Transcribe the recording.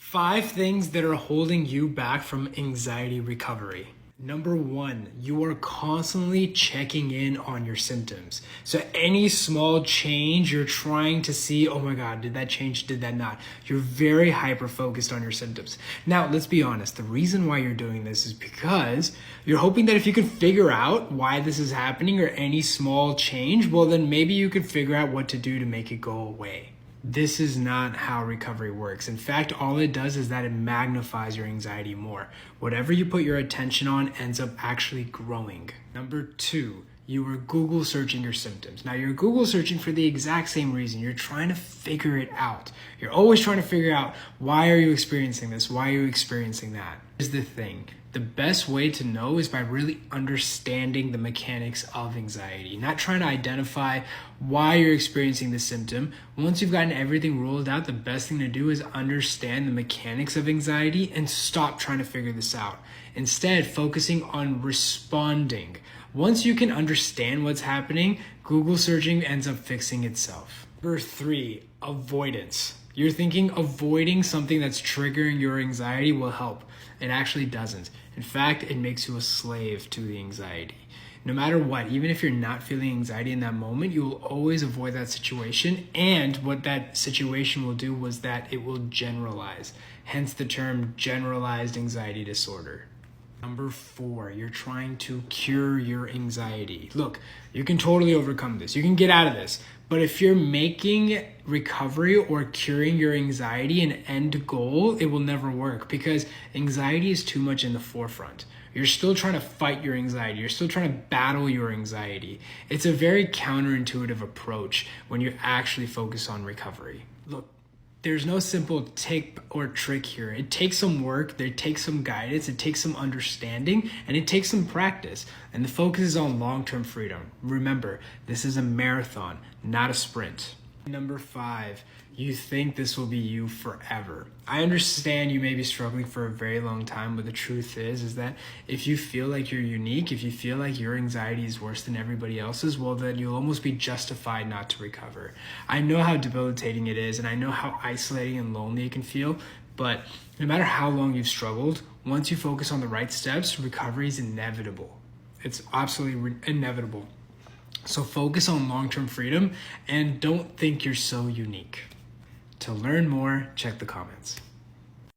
5 things that are holding you back from anxiety recovery. Number 1, you are constantly checking in on your symptoms. So any small change, you're trying to see, oh my God, did that change? Did that not? You're very hyper focused on your symptoms. Now, let's be honest. The reason why you're doing this is because you're hoping that if you can figure out why this is happening or any small change, well, then maybe you can figure out what to do to make it go away. This is not how recovery works. In fact, all it does is that it magnifies your anxiety more. Whatever you put your attention on ends up actually growing. Number 2, you are Google searching your symptoms. Now you're Google searching for the exact same reason. You're trying to figure it out. You're always trying to figure out, why are you experiencing this? Why are you experiencing that? Here's the thing. The best way to know is by really understanding the mechanics of anxiety, not trying to identify why you're experiencing the symptom. Once you've gotten everything ruled out, the best thing to do is understand the mechanics of anxiety and stop trying to figure this out. Instead, focusing on responding. Once you can understand what's happening, Google searching ends up fixing itself. Number 3, avoidance. You're thinking avoiding something that's triggering your anxiety will help. It actually doesn't. In fact, it makes you a slave to the anxiety. No matter what, even if you're not feeling anxiety in that moment, you will always avoid that situation. And what that situation will do was that it will generalize. Hence the term generalized anxiety disorder. Number 4, you're trying to cure your anxiety. Look, you can totally overcome this. You can get out of this. But if you're making recovery or curing your anxiety an end goal, it will never work because anxiety is too much in the forefront. You're still trying to fight your anxiety. You're still trying to battle your anxiety. It's a very counterintuitive approach when you actually focus on recovery. Look, there's no simple tip or trick here. It takes some work, it takes some guidance, it takes some understanding, and it takes some practice. And the focus is on long-term freedom. Remember, this is a marathon, not a sprint. Number 5, you think this will be you forever. I understand you may be struggling for a very long time, but the truth is that if you feel like you're unique, if you feel like your anxiety is worse than everybody else's, well, then you'll almost be justified not to recover. I know how debilitating it is, and I know how isolating and lonely it can feel, but no matter how long you've struggled, once you focus on the right steps, recovery is inevitable. It's absolutely inevitable. So focus on long-term freedom and don't think you're so unique. To learn more, check the comments.